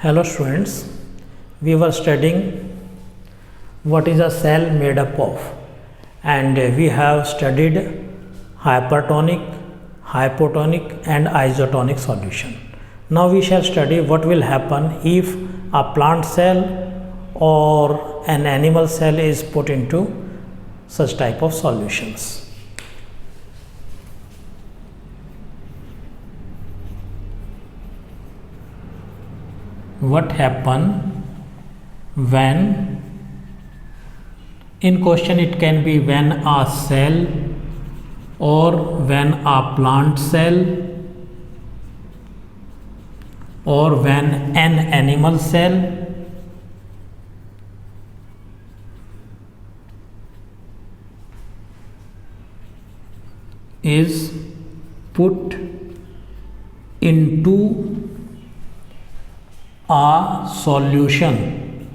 Hello students, we were studying what is a cell made up of, and we have studied hypertonic, hypotonic and isotonic solution. Now we shall study what will happen if a plant cell or an animal cell is put into such type of solutions. What happen when, in question it can be when a cell or when a plant cell or when an animal cell is put into a solution.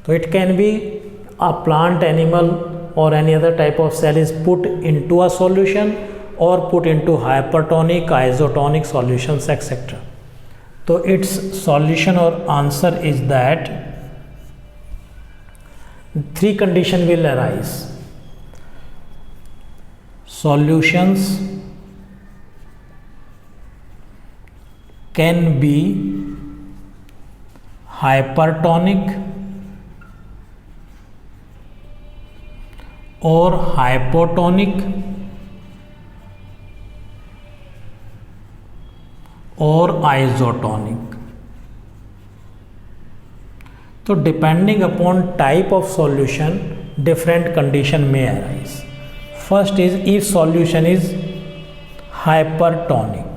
So it can be a plant, animal or any other type of cell is put into a solution or put into hypertonic, isotonic solutions, etc. So its solution or answer is that three conditions will arise. Solutions can be hypertonic or hypotonic or isotonic. So depending upon type of solution, different condition may arise. First is if solution is hypertonic.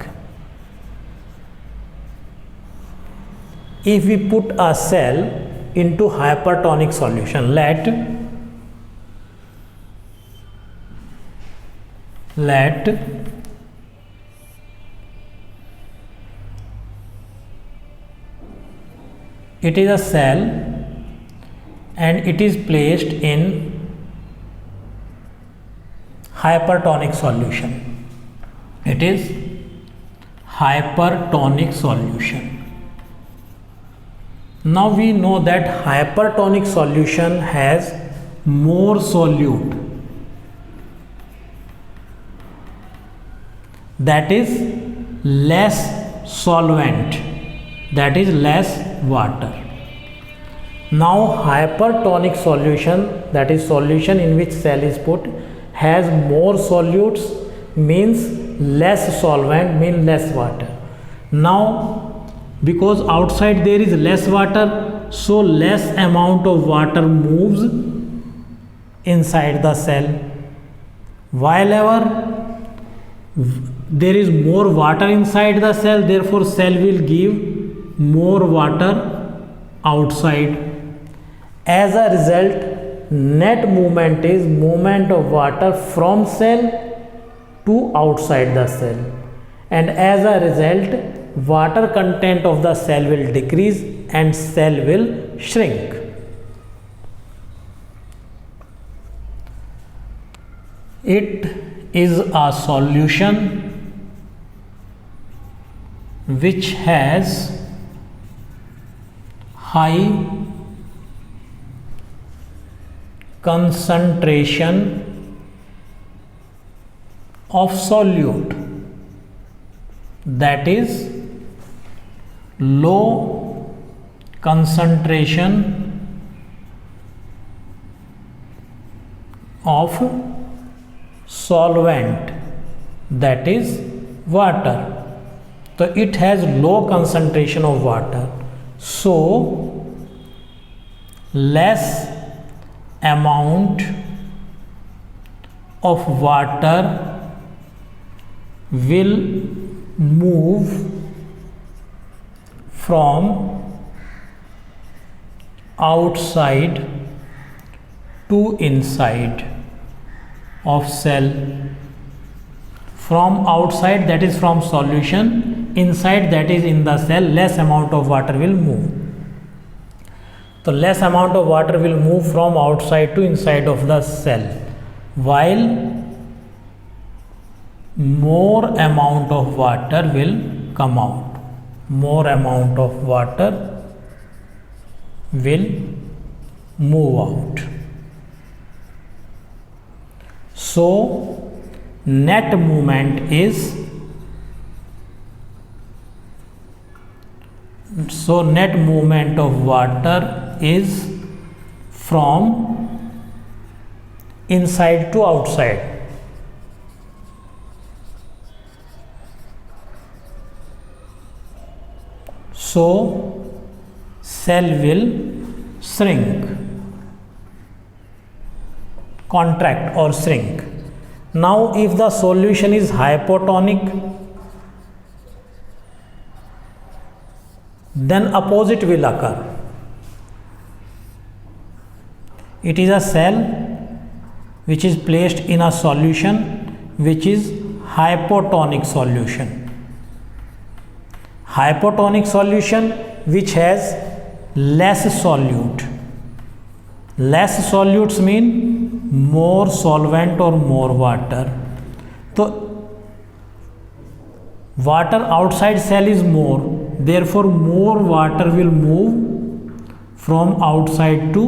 If we put a cell into hypertonic solution, let it is a cell and it is placed in hypertonic solution. It is hypertonic solution. Now we know that hypertonic solution has more solute, that is less solvent, that is less water. Now hypertonic solution, that is solution in which cell is put, has more solutes, means less solvent, means less water. Now because outside there is less water, so less amount of water moves inside the cell. While ever there is more water inside the cell, therefore cell will give more water outside. As a result, net movement is movement of water from cell to outside the cell, and as a result water content of the cell will decrease and cell will shrink. It is a solution which has high concentration of solute, that is low concentration of solvent, that is water. So it has low concentration of water, so less amount of water will move from outside to inside of cell. From outside, that is from solution, inside, that is in the cell, less amount of water will move. So less amount of water will move from outside to inside of the cell, while more amount of water will come out, more amount of water will move out. So net movement of water is from inside to outside. So cell will shrink, contract or shrink. Now if the solution is hypotonic, then opposite will occur. It is a cell which is placed in a solution which is hypotonic solution. Hypotonic solution which has less solute. Less solutes mean more solvent or more water. So water outside cell is more, therefore more water will move from outside to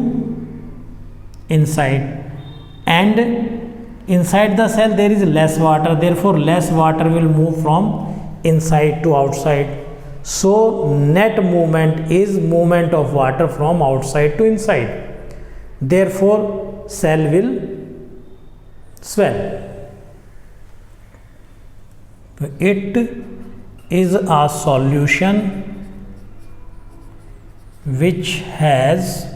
inside, and inside the cell there is less water, therefore less water will move from inside to outside. So net movement is movement of water from outside to inside, therefore cell will swell. It is a solution which has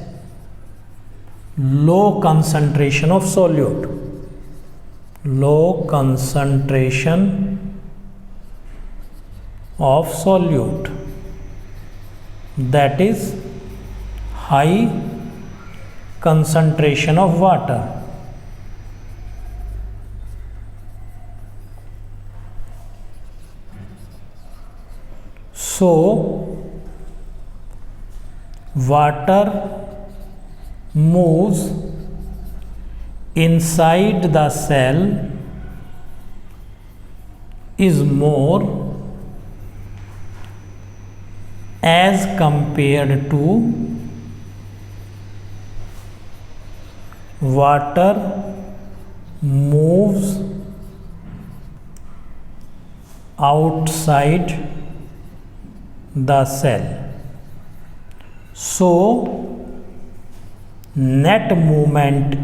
low concentration of solute. Low concentration of solute, that is high concentration of water. So water moves inside the cell is more as compared to water moves outside the cell. So net movement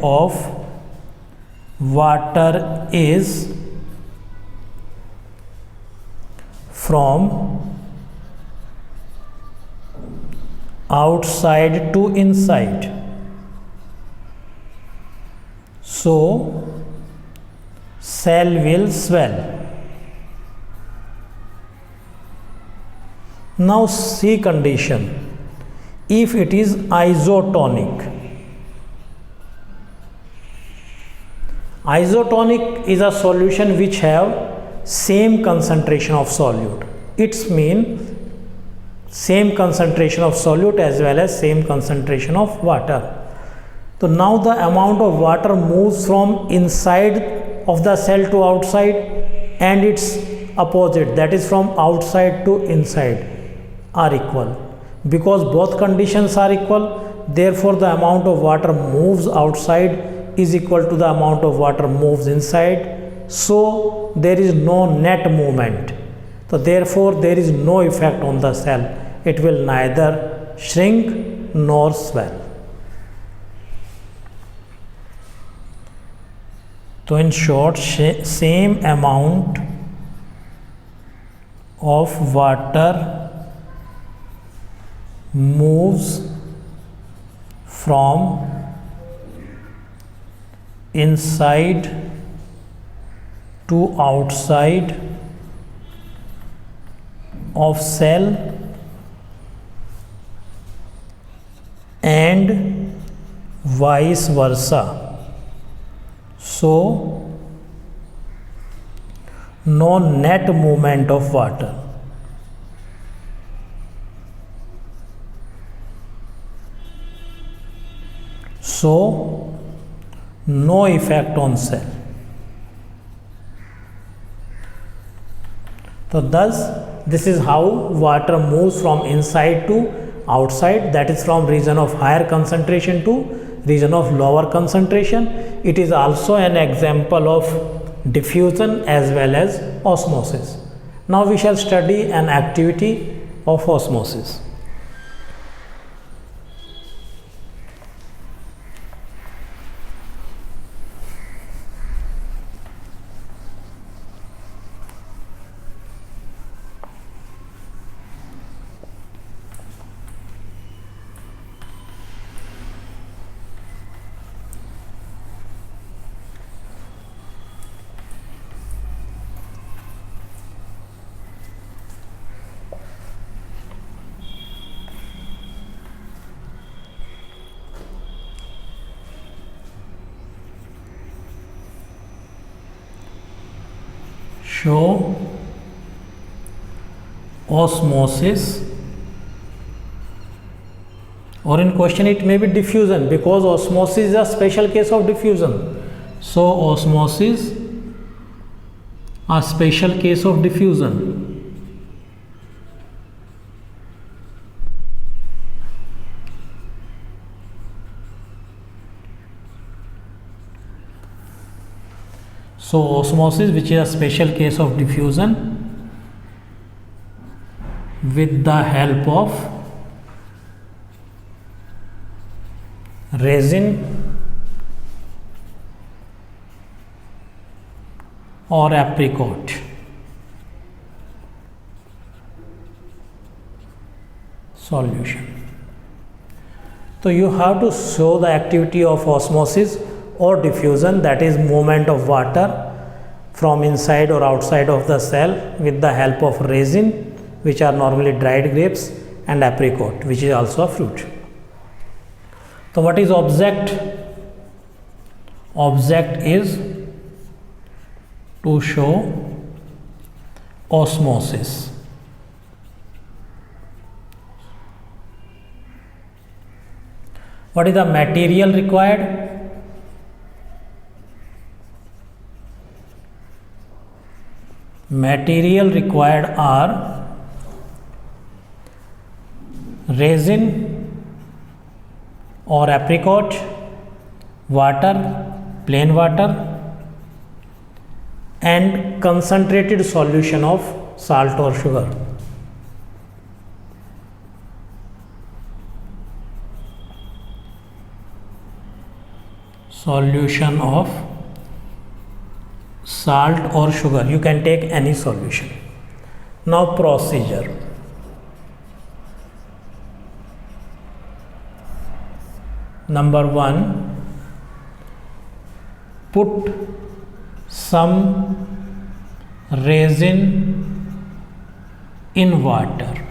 of water is from outside to inside. So cell will swell. Now C condition, if it is isotonic. Isotonic is a solution which have same concentration of solute. It's mean same concentration of solute as well as same concentration of water. So now the amount of water moves from inside of the cell to outside, and its opposite, that is from outside to inside, are equal. Because both conditions are equal, therefore the amount of water moves outside is equal to the amount of water moves inside. So there is no net movement. So therefore there is no effect on the cell. It will neither shrink nor swell. So in short, same amount of water moves from inside to outside of cell and vice versa. So no net movement of water. So no effect on cell. So thus this is how water moves from inside to outside, that is from region of higher concentration to region of lower concentration. It is also an example of diffusion as well as osmosis. Now we shall study an activity of osmosis. Show osmosis, or in question it may be diffusion, because osmosis is a special case of diffusion. So osmosis, a special case of diffusion. So osmosis, which is a special case of diffusion, with the help of resin or apricot. Solution. So you have to show the activity of osmosis or diffusion, that is movement of water from inside or outside of the cell with the help of resin, which are normally dried grapes, and apricot, which is also a fruit. So what is object? Object is to show osmosis. What is the material required? Material required are resin or apricot, water, plain water, and concentrated solution of salt or sugar. Solution of salt or sugar, you can take any solution. Now procedure. Number 1, put some resin in water.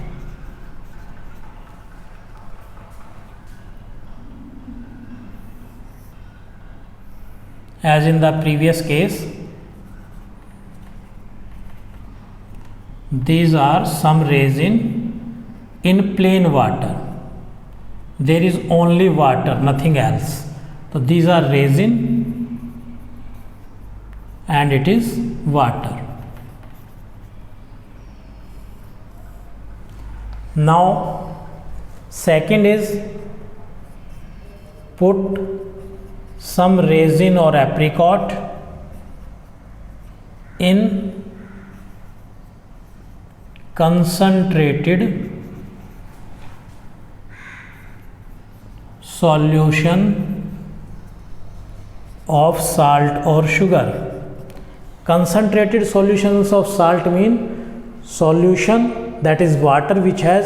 As in the previous case, these are some resin in plain water. There is only water, nothing else. So these are resin and it is water. Now second is put some resin or apricot in concentrated solution of salt or sugar. Concentrated solutions of salt mean solution that is water which has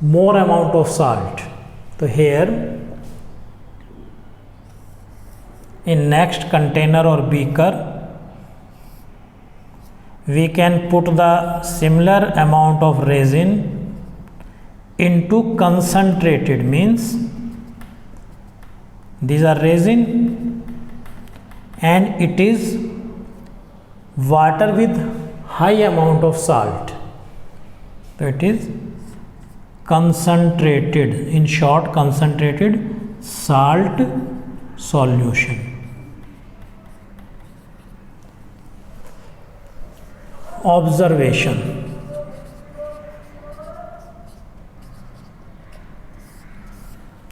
more amount of salt. So here in next container or beaker we can put the similar amount of resin into concentrated, means these are resin and it is water with high amount of salt. So it is concentrated, in short concentrated salt solution. observation.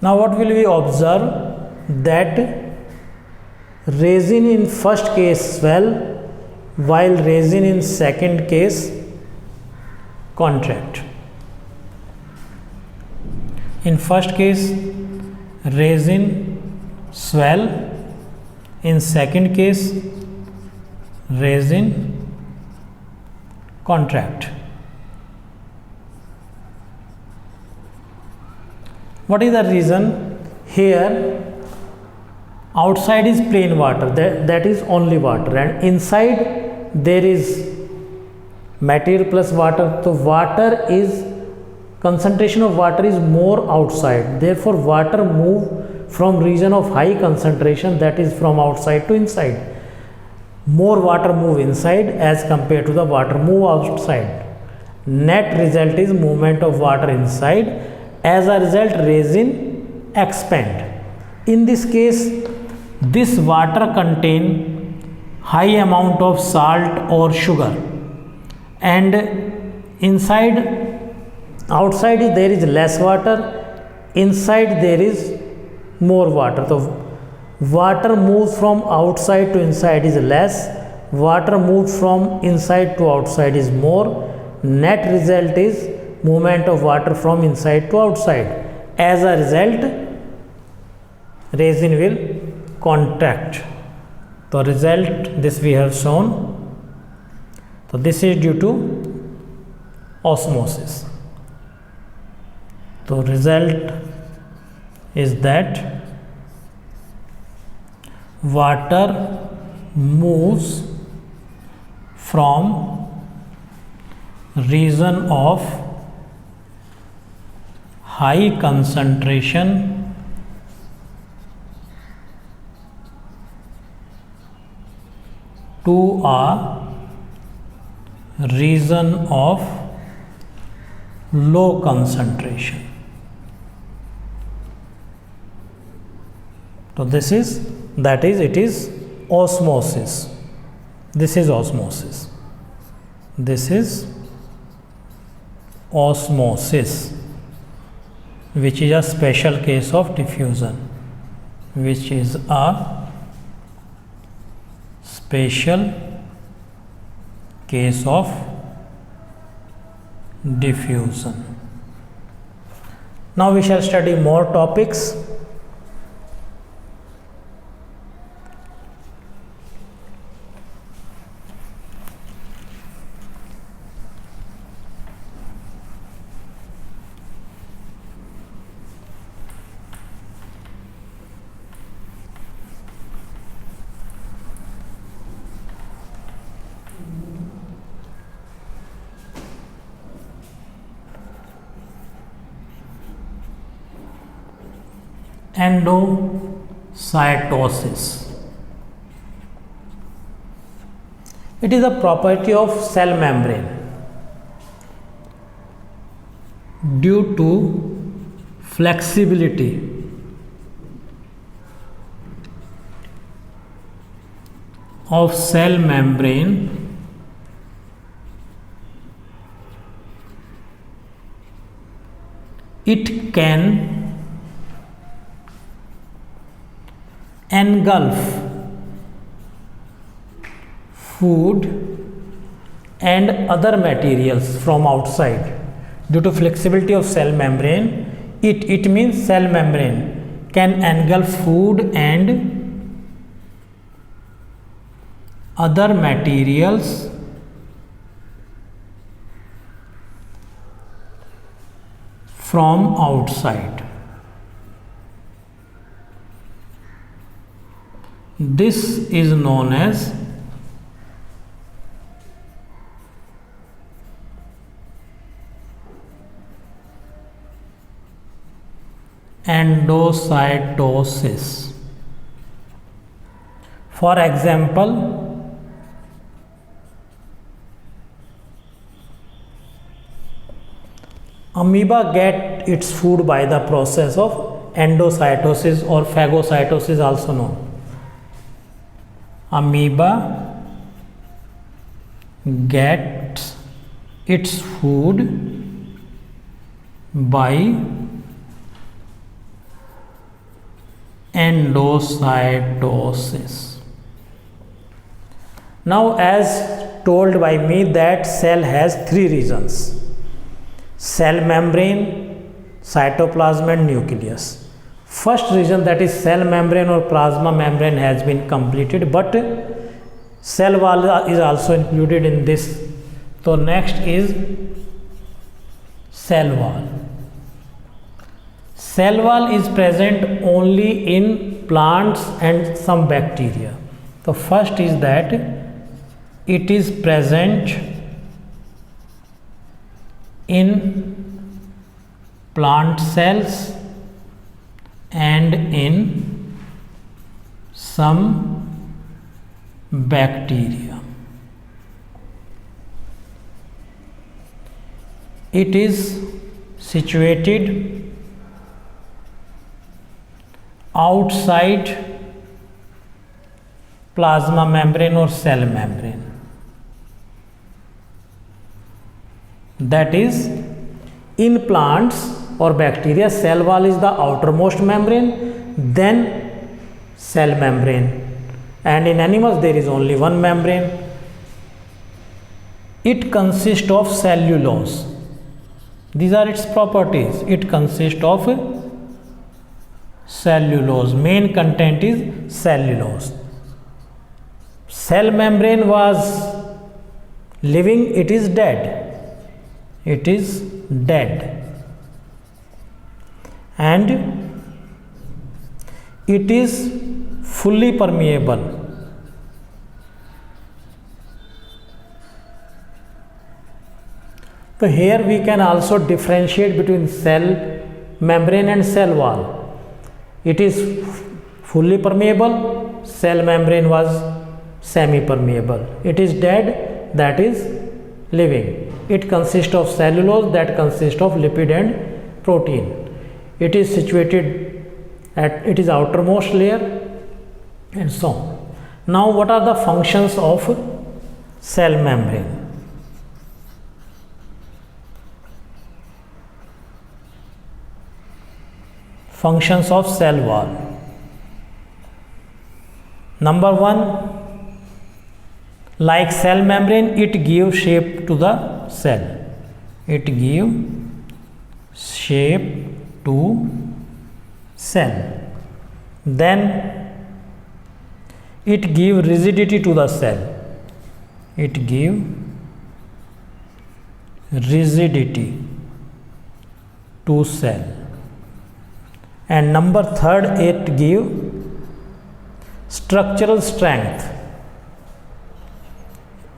Now what will we observe? That resin in first case swell while resin in second case contract. In first case resin swell, in second case resin contract. What is the reason? Here outside is plain water, that is only water, and inside there is material plus water. So water is, concentration of water is more outside, therefore water move from region of high concentration, that is from outside to inside. More water move inside as compared to the water move outside. Net result is movement of water inside. As a result resin expand. In this case this water contain high amount of salt or sugar, and outside there is less water, inside there is more water. So water moves from outside to inside is less, water moves from inside to outside is more. Net result is movement of water from inside to outside. As a result resin will contract. The result this we have shown. So this is due to osmosis. The result is that water moves from region of high concentration to a region of low concentration. So this is, that is, it is osmosis. This is osmosis. This is osmosis, which is a special case of diffusion, which is a special case of diffusion. Now we shall study more topics. Endocytosis. It is a property of cell membrane due to flexibility of cell membrane it can engulf food and other materials from outside. Due to flexibility of cell membrane, it means cell membrane can engulf food and other materials from outside. This is known as endocytosis. For example, amoeba get its food by the process of endocytosis or phagocytosis also known. Amoeba gets its food by endocytosis. Now, as told by me that cell has three regions: cell membrane, cytoplasm and nucleus. First region, that is cell membrane or plasma membrane, has been completed, but cell wall is also included in this. So next is cell wall. Cell wall is present only in plants and some bacteria. So first is that it is present in plant cells and in some bacteria. It is situated outside plasma membrane or cell membrane. That is, in plants or bacteria, cell wall is the outermost membrane, then cell membrane, and in animals there is only one membrane. It consists of cellulose. These are its properties. It consists of cellulose. Main content is cellulose. Cell membrane was living, it is dead. It is dead. And it is fully permeable. So here we can also differentiate between cell membrane and cell wall. It is fully permeable, cell membrane was semi-permeable. It is dead, that is living. It consists of cellulose, that consists of lipid and protein. It is situated at its outermost layer and so on. Now, what are the functions of cell membrane? Functions of cell wall. Number one, like cell membrane, it gives shape to the cell. It gives shape to cell. Then it gives rigidity to the cell. It gives rigidity to cell. And number third, it gives structural strength.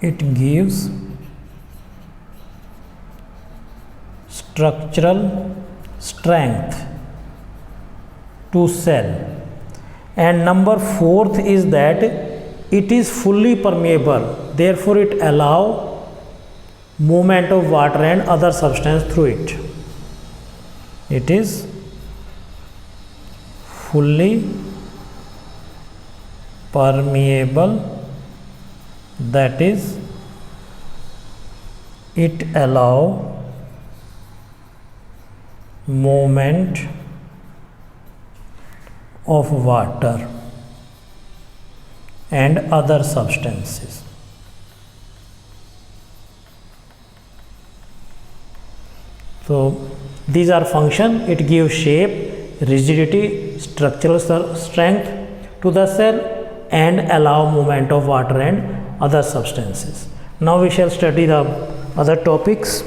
It gives structural strength to cell. And number fourth is that it is fully permeable, therefore it allows movement of water and other substance through it. It is fully permeable, that is, it allows movement of water and other substances. So these are functions. It gives shape, rigidity, structural strength to the cell and allow movement of water and other substances. Now we shall study the other topics.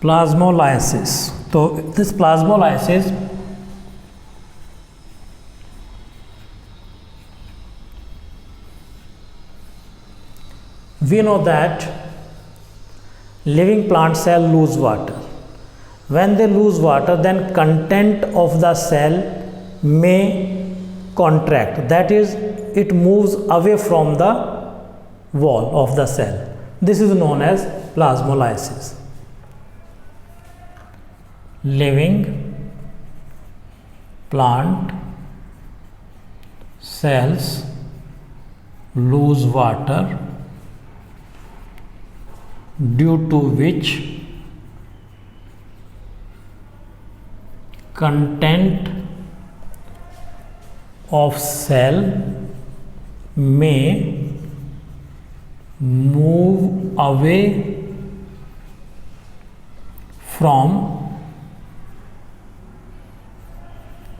Plasmolysis. So this plasmolysis We know that living plant cell lose water. When they lose water, then content of the cell may contract. That is, it moves away from the wall of the cell. This is known as plasmolysis. Living plant cells lose water, due to which content of cell may move away from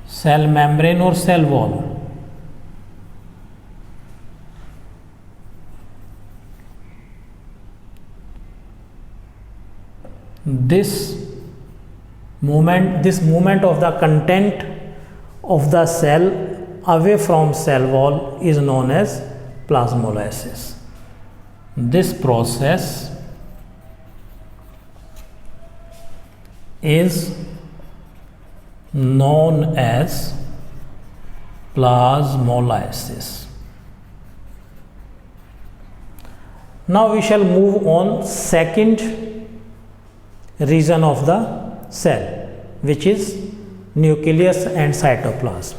cell membrane or cell wall. This movement of the content of the cell away from cell wall is known as plasmolysis. This process is known as plasmolysis. Now we shall move on second region of the cell, which is nucleus and cytoplasm.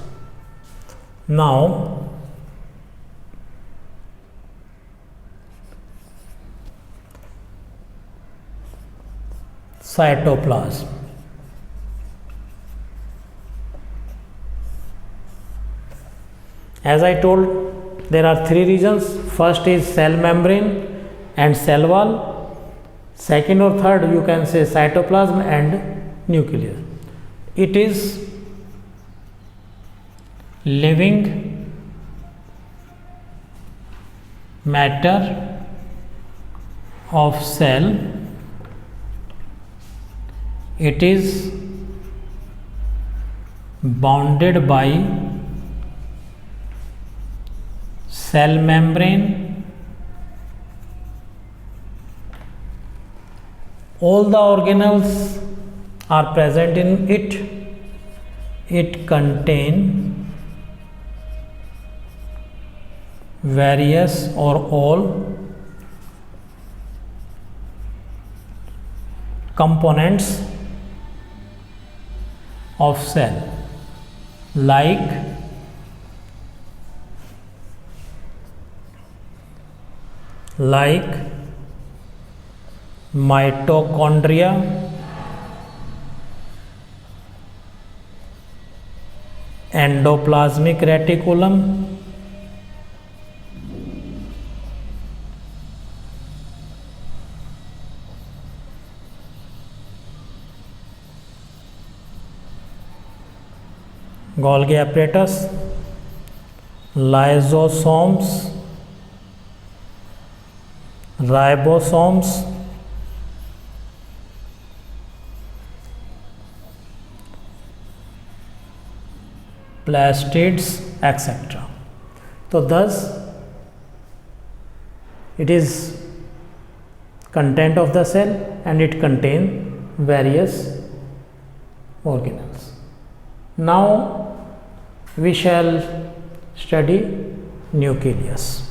Now cytoplasm. As I told, there are three regions. First is cell membrane and cell wall. Second or third, you can say cytoplasm and nucleus. It is living matter of cell. It is bounded by cell membrane. All the organelles are present in it. It contains various or all components of cell, like mitochondria, endoplasmic reticulum, Golgi apparatus, lysosomes, ribosomes, plastids, etc. So thus it is content of the cell and it contains various organelles. Now we shall study nucleus.